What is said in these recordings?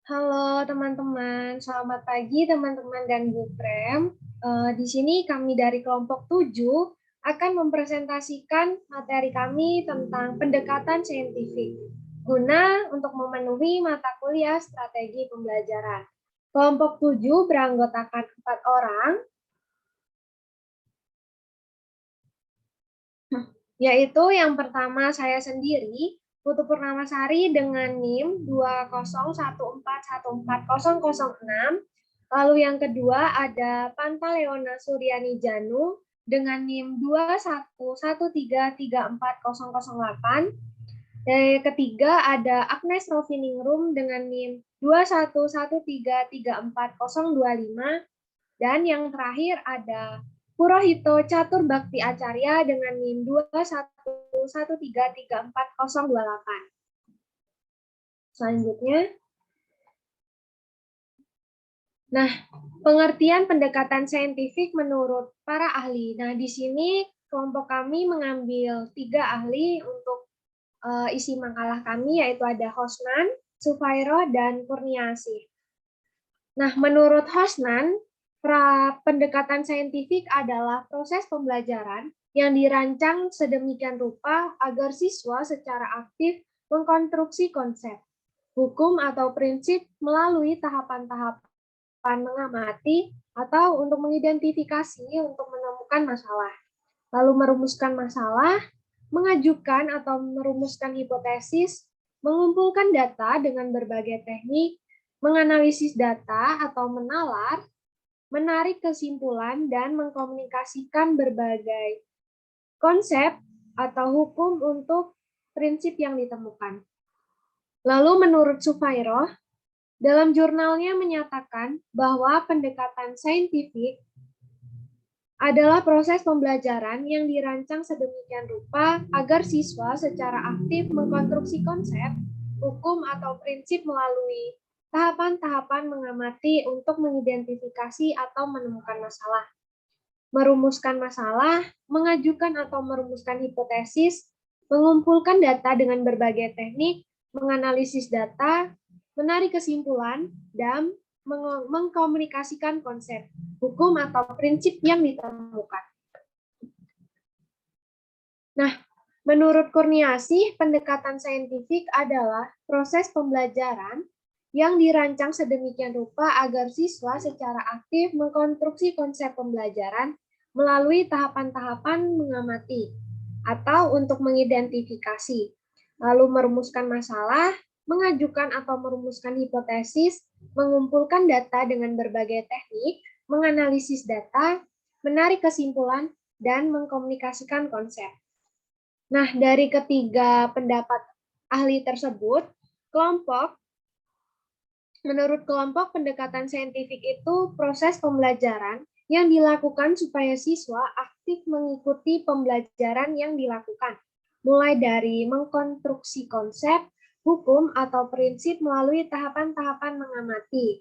Halo teman-teman, selamat pagi teman-teman dan Bu Prem. Di sini kami dari kelompok 7 akan mempresentasikan materi kami tentang pendekatan saintifik guna untuk memenuhi mata kuliah strategi pembelajaran. Kelompok 7 beranggotakan 4 orang, yaitu yang pertama saya sendiri, Putu Purnamasari dengan NIM 20141414006. Lalu yang kedua ada Pantaleona Suryani Janu dengan NIM 211334008. Dan yang ketiga ada Agnes Roviningrum dengan NIM 211334025. Dan yang terakhir ada Purohito Catur Bakti Acarya dengan NIM 211334028. Selanjutnya, nah, pengertian pendekatan saintifik menurut para ahli. Nah, di sini kelompok kami mengambil 3 ahli untuk isi makalah kami, yaitu ada Hosnan, Sufairo, dan Kurniasih. Nah, menurut Hosnan, pendekatan saintifik adalah proses pembelajaran yang dirancang sedemikian rupa agar siswa secara aktif mengkonstruksi konsep, hukum atau prinsip melalui tahapan-tahapan mengamati atau untuk mengidentifikasi untuk menemukan masalah, lalu merumuskan masalah, mengajukan atau merumuskan hipotesis, mengumpulkan data dengan berbagai teknik, menganalisis data atau menalar, menarik kesimpulan, dan mengkomunikasikan berbagai konsep atau hukum untuk prinsip yang ditemukan. Lalu menurut Sufairoh, dalam jurnalnya menyatakan bahwa pendekatan saintifik adalah proses pembelajaran yang dirancang sedemikian rupa agar siswa secara aktif mengkonstruksi konsep, hukum, atau prinsip melalui tahapan-tahapan mengamati untuk mengidentifikasi atau menemukan masalah, merumuskan masalah, mengajukan atau merumuskan hipotesis, mengumpulkan data dengan berbagai teknik, menganalisis data, menarik kesimpulan, dan mengkomunikasikan konsep, hukum, atau prinsip yang ditemukan. Nah, menurut Kurniasih, pendekatan saintifik adalah proses pembelajaran yang dirancang sedemikian rupa agar siswa secara aktif mengkonstruksi konsep pembelajaran melalui tahapan-tahapan mengamati atau untuk mengidentifikasi, lalu merumuskan masalah, mengajukan atau merumuskan hipotesis, mengumpulkan data dengan berbagai teknik, menganalisis data, menarik kesimpulan, dan mengkomunikasikan konsep. Nah, dari ketiga pendapat ahli tersebut, menurut kelompok pendekatan saintifik itu proses pembelajaran yang dilakukan supaya siswa aktif mengikuti pembelajaran yang dilakukan, mulai dari mengkonstruksi konsep, hukum, atau prinsip melalui tahapan-tahapan mengamati,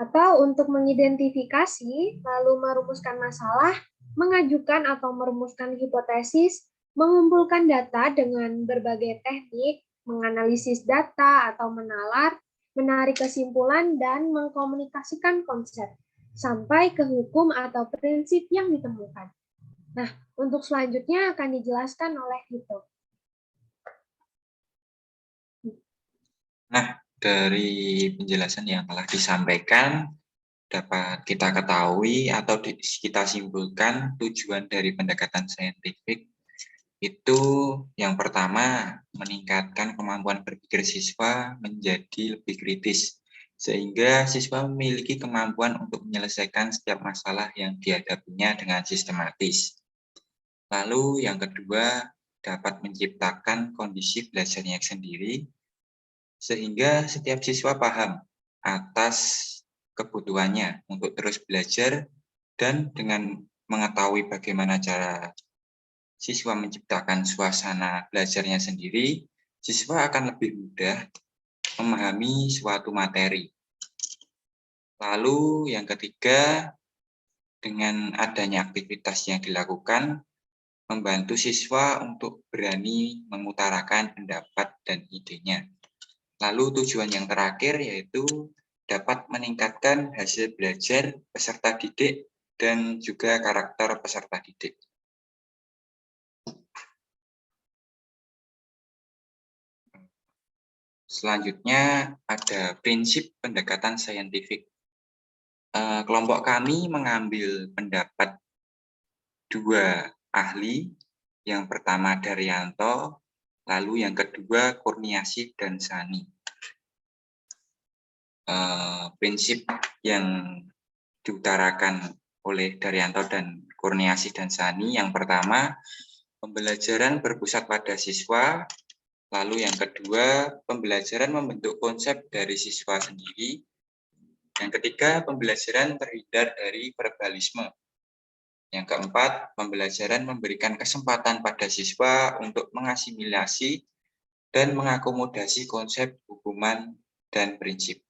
atau untuk mengidentifikasi, lalu merumuskan masalah, mengajukan atau merumuskan hipotesis, mengumpulkan data dengan berbagai teknik, menganalisis data atau menalar, menarik kesimpulan, dan mengkomunikasikan konsep, sampai ke hukum atau prinsip yang ditemukan. Nah, untuk selanjutnya akan dijelaskan oleh Hito. Nah, dari penjelasan yang telah disampaikan, dapat kita ketahui atau kita simpulkan tujuan dari pendekatan saintifik itu yang pertama, meningkatkan kemampuan berpikir siswa menjadi lebih kritis, sehingga siswa memiliki kemampuan untuk menyelesaikan setiap masalah yang dihadapinya dengan sistematis. Lalu yang kedua, dapat menciptakan kondisi belajarnya sendiri, sehingga setiap siswa paham atas kebutuhannya untuk terus belajar dan dengan mengetahui bagaimana cara siswa menciptakan suasana belajarnya sendiri, siswa akan lebih mudah memahami suatu materi. Lalu yang ketiga, dengan adanya aktivitas yang dilakukan, membantu siswa untuk berani mengutarakan pendapat dan idenya. Lalu tujuan yang terakhir yaitu dapat meningkatkan hasil belajar peserta didik dan juga karakter peserta didik. Selanjutnya ada prinsip pendekatan saintifik. Kelompok kami mengambil pendapat dua ahli, yang pertama Daryanto, lalu yang kedua Kurniasih dan Sani. Prinsip yang diutarakan oleh Daryanto dan Kurniasih dan Sani, yang pertama, pembelajaran berpusat pada siswa, lalu yang kedua, pembelajaran membentuk konsep dari siswa sendiri, yang ketiga, pembelajaran terhindar dari verbalisme. Yang keempat, pembelajaran memberikan kesempatan pada siswa untuk mengasimilasi dan mengakomodasi konsep hukuman dan prinsip.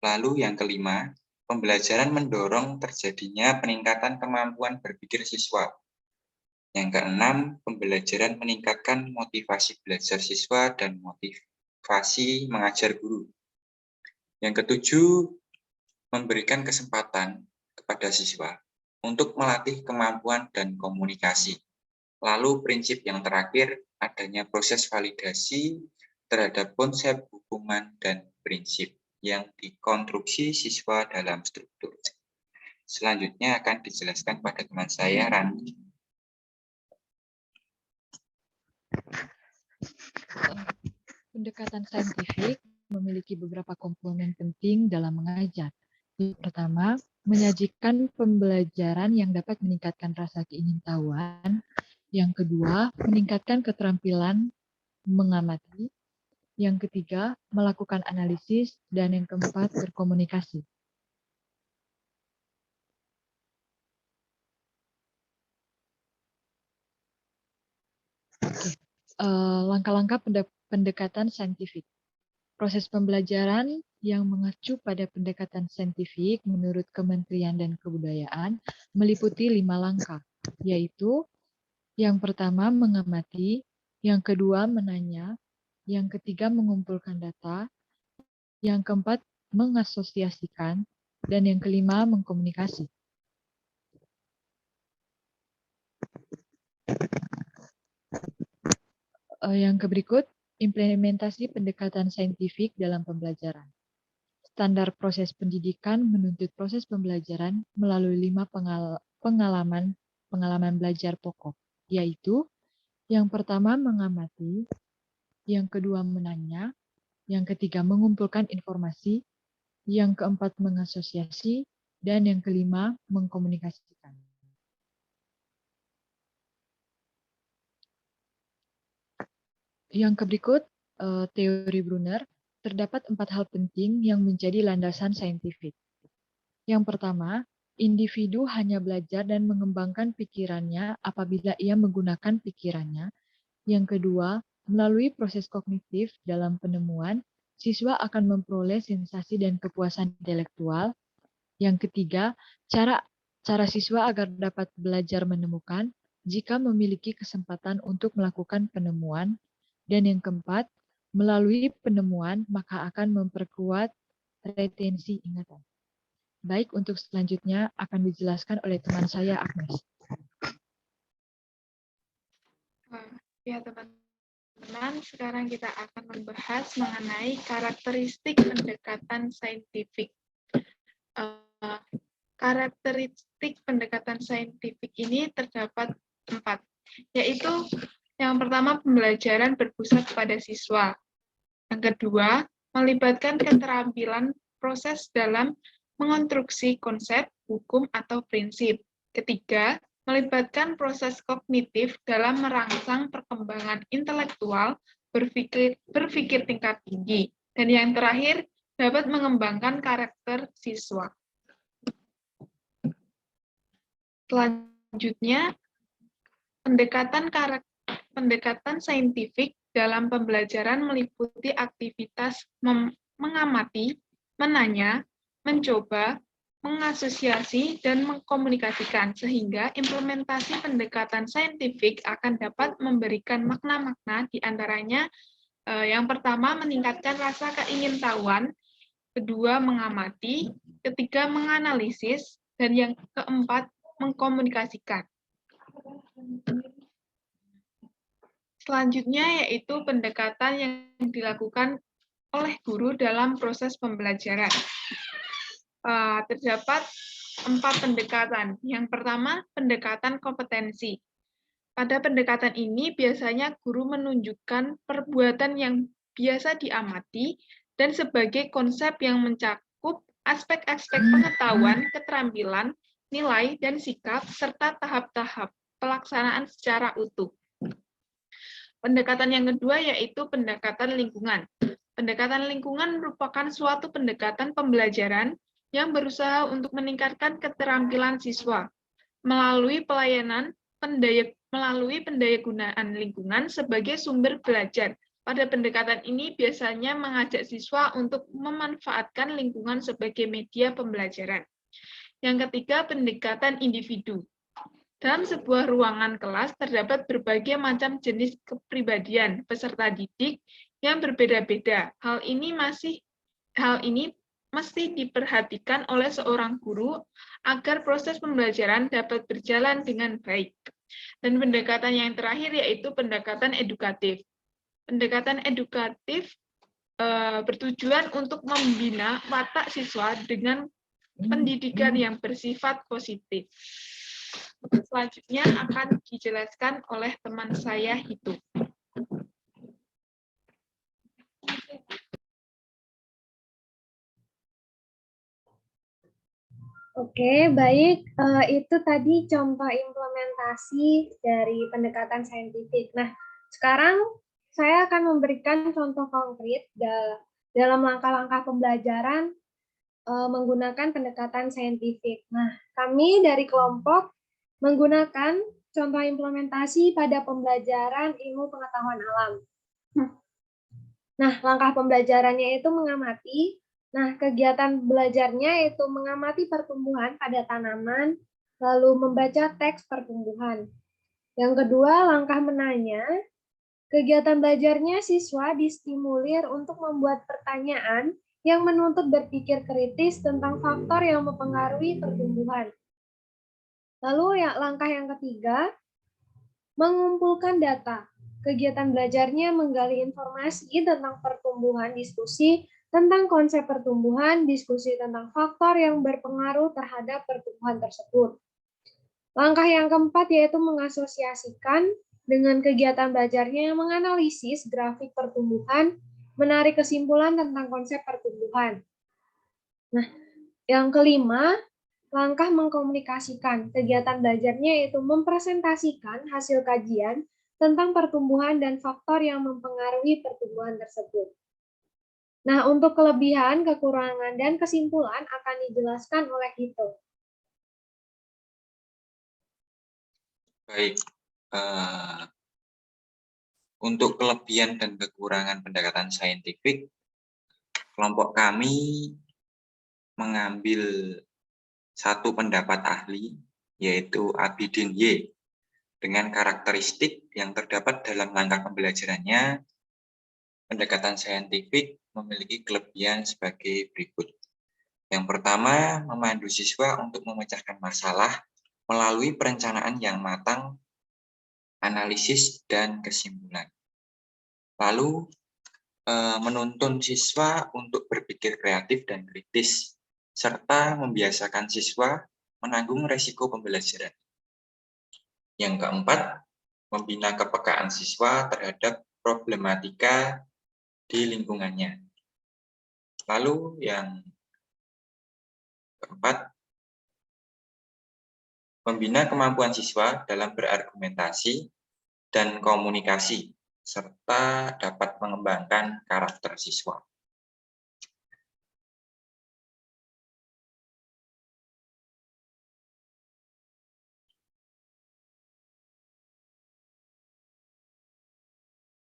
Lalu yang kelima, pembelajaran mendorong terjadinya peningkatan kemampuan berpikir siswa. Yang keenam, pembelajaran meningkatkan motivasi belajar siswa dan motivasi mengajar guru. Yang ketujuh, memberikan kesempatan kepada siswa untuk melatih kemampuan dan komunikasi. Lalu prinsip yang terakhir, adanya proses validasi terhadap konsep hukuman dan prinsip yang dikonstruksi siswa dalam struktur. Selanjutnya akan dijelaskan pada teman saya, Randi. Pendekatan saintifik memiliki beberapa komponen penting dalam mengajar. Yang pertama, menyajikan pembelajaran yang dapat meningkatkan rasa keingintahuan. Yang kedua, meningkatkan keterampilan mengamati. Yang ketiga, melakukan analisis. Dan yang keempat, berkomunikasi. Langkah-langkah pendekatan saintifik. Proses pembelajaran yang mengacu pada pendekatan saintifik menurut Kementerian dan Kebudayaan meliputi 5 langkah, yaitu yang pertama mengamati, yang kedua menanya, yang ketiga mengumpulkan data, yang keempat mengasosiasikan, dan yang kelima mengkomunikasi. Yang berikut, implementasi pendekatan saintifik dalam pembelajaran. Standar proses pendidikan menuntut proses pembelajaran melalui 5 pengalaman belajar pokok, yaitu yang pertama mengamati, yang kedua menanya, yang ketiga mengumpulkan informasi, yang keempat mengasosiasi, dan yang kelima mengkomunikasikan. Yang berikut, teori Brunner, terdapat 4 hal penting yang menjadi landasan saintifik. Yang pertama, individu hanya belajar dan mengembangkan pikirannya apabila ia menggunakan pikirannya. Yang kedua, melalui proses kognitif dalam penemuan, siswa akan memperoleh sensasi dan kepuasan intelektual. Yang ketiga, cara siswa agar dapat belajar menemukan jika memiliki kesempatan untuk melakukan penemuan. Dan yang keempat, melalui penemuan maka akan memperkuat retensi ingatan. Baik, untuk selanjutnya akan dijelaskan oleh teman saya, Agnes. Ya, teman-teman, sekarang kita akan membahas mengenai karakteristik pendekatan saintifik. Karakteristik pendekatan saintifik ini terdapat 4, yaitu yang pertama, pembelajaran berpusat pada siswa. Yang kedua, melibatkan keterampilan proses dalam mengonstruksi konsep, hukum, atau prinsip. Ketiga, melibatkan proses kognitif dalam merangsang perkembangan intelektual, berpikir tingkat tinggi. Dan yang terakhir, dapat mengembangkan karakter siswa. Selanjutnya, pendekatan saintifik dalam pembelajaran meliputi aktivitas mengamati, menanya, mencoba, mengasosiasi, dan mengkomunikasikan, sehingga implementasi pendekatan saintifik akan dapat memberikan makna-makna, di antaranya yang pertama meningkatkan rasa keingintahuan, kedua mengamati, ketiga menganalisis, dan yang keempat mengkomunikasikan. Selanjutnya yaitu pendekatan yang dilakukan oleh guru dalam proses pembelajaran. Terdapat 4 pendekatan. Yang pertama, pendekatan kompetensi. Pada pendekatan ini biasanya guru menunjukkan perbuatan yang biasa diamati dan sebagai konsep yang mencakup aspek-aspek pengetahuan, keterampilan, nilai, dan sikap, serta tahap-tahap pelaksanaan secara utuh. Pendekatan yang kedua yaitu pendekatan lingkungan. Pendekatan lingkungan merupakan suatu pendekatan pembelajaran yang berusaha untuk meningkatkan keterampilan siswa melalui pendayagunaan lingkungan sebagai sumber belajar. Pada pendekatan ini biasanya mengajak siswa untuk memanfaatkan lingkungan sebagai media pembelajaran. Yang ketiga, pendekatan individu. Dalam sebuah ruangan kelas terdapat berbagai macam jenis kepribadian peserta didik yang berbeda-beda. Hal ini mesti diperhatikan oleh seorang guru agar proses pembelajaran dapat berjalan dengan baik. Dan pendekatan yang terakhir yaitu pendekatan edukatif. Pendekatan edukatif bertujuan untuk membina watak siswa dengan pendidikan yang bersifat positif. Selanjutnya akan dijelaskan oleh teman saya Hitu. Oke, baik. Itu tadi contoh implementasi dari pendekatan saintifik. Nah, sekarang saya akan memberikan contoh konkret dalam langkah-langkah pembelajaran menggunakan pendekatan saintifik. Nah, kami dari kelompok menggunakan contoh implementasi pada pembelajaran ilmu pengetahuan alam. Nah, langkah pembelajarannya itu mengamati. Nah, kegiatan belajarnya itu mengamati pertumbuhan pada tanaman, lalu membaca teks pertumbuhan. Yang kedua, langkah menanya. Kegiatan belajarnya siswa distimulir untuk membuat pertanyaan yang menuntut berpikir kritis tentang faktor yang mempengaruhi pertumbuhan. Lalu langkah yang ketiga, mengumpulkan data. Kegiatan belajarnya menggali informasi tentang pertumbuhan, diskusi tentang konsep pertumbuhan, diskusi tentang faktor yang berpengaruh terhadap pertumbuhan tersebut. Langkah yang keempat yaitu mengasosiasikan dengan kegiatan belajarnya menganalisis grafik pertumbuhan, menarik kesimpulan tentang konsep pertumbuhan. Nah, yang kelima, langkah mengkomunikasikan. Kegiatan belajarnya yaitu mempresentasikan hasil kajian tentang pertumbuhan dan faktor yang mempengaruhi pertumbuhan tersebut. Nah, untuk kelebihan, kekurangan, dan kesimpulan akan dijelaskan oleh Hito. Baik, untuk kelebihan dan kekurangan pendekatan saintifik, kelompok kami mengambil satu pendapat ahli, yaitu Abidin Y, dengan karakteristik yang terdapat dalam langkah pembelajarannya. Pendekatan saintifik memiliki kelebihan sebagai berikut. Yang pertama, memandu siswa untuk memecahkan masalah melalui perencanaan yang matang, analisis, dan kesimpulan. Lalu, menuntun siswa untuk berpikir kreatif dan kritis, serta membiasakan siswa menanggung resiko pembelajaran. Yang keempat, membina kepekaan siswa terhadap problematika di lingkungannya. Lalu yang keempat, membina kemampuan siswa dalam berargumentasi dan komunikasi, serta dapat mengembangkan karakter siswa.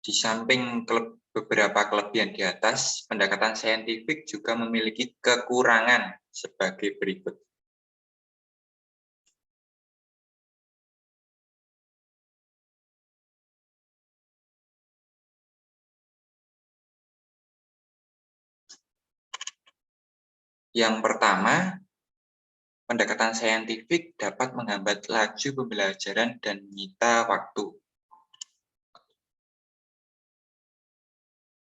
Di samping beberapa kelebihan di atas, pendekatan saintifik juga memiliki kekurangan sebagai berikut. Yang pertama, pendekatan saintifik dapat menghambat laju pembelajaran dan menyita waktu.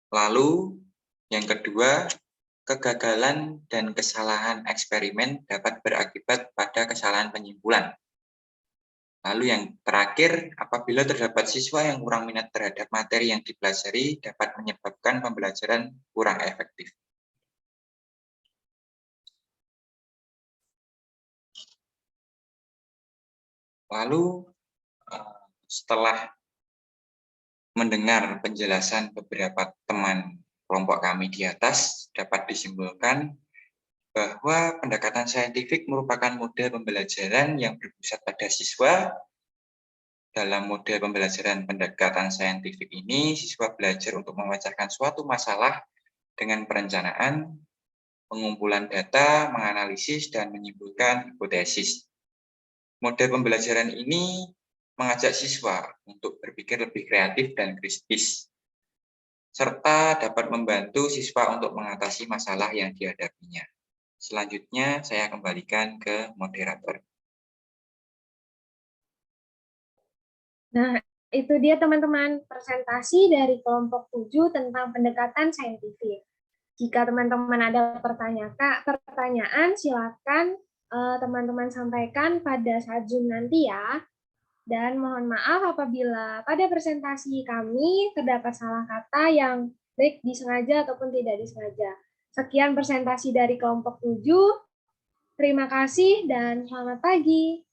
Lalu, yang kedua, kegagalan dan kesalahan eksperimen dapat berakibat pada kesalahan penyimpulan. Lalu yang terakhir, apabila terdapat siswa yang kurang minat terhadap materi yang dipelajari, dapat menyebabkan pembelajaran kurang efektif. Lalu, setelah mendengar penjelasan beberapa teman kelompok kami di atas, dapat disimpulkan bahwa pendekatan saintifik merupakan model pembelajaran yang berpusat pada siswa. Dalam model pembelajaran pendekatan saintifik ini, siswa belajar untuk memecahkan suatu masalah dengan perencanaan, pengumpulan data, menganalisis, dan menyimpulkan hipotesis. Model pembelajaran ini mengajak siswa untuk berpikir lebih kreatif dan kritis, serta dapat membantu siswa untuk mengatasi masalah yang dihadapinya. Selanjutnya, saya kembalikan ke moderator. Nah, itu dia teman-teman presentasi dari kelompok 7 tentang pendekatan saintifik. Jika teman-teman ada pertanyaan, silakan teman-teman sampaikan pada saat Zoom nanti ya. Dan mohon maaf apabila pada presentasi kami terdapat salah kata yang baik disengaja ataupun tidak disengaja. Sekian presentasi dari kelompok 7. Terima kasih dan selamat pagi.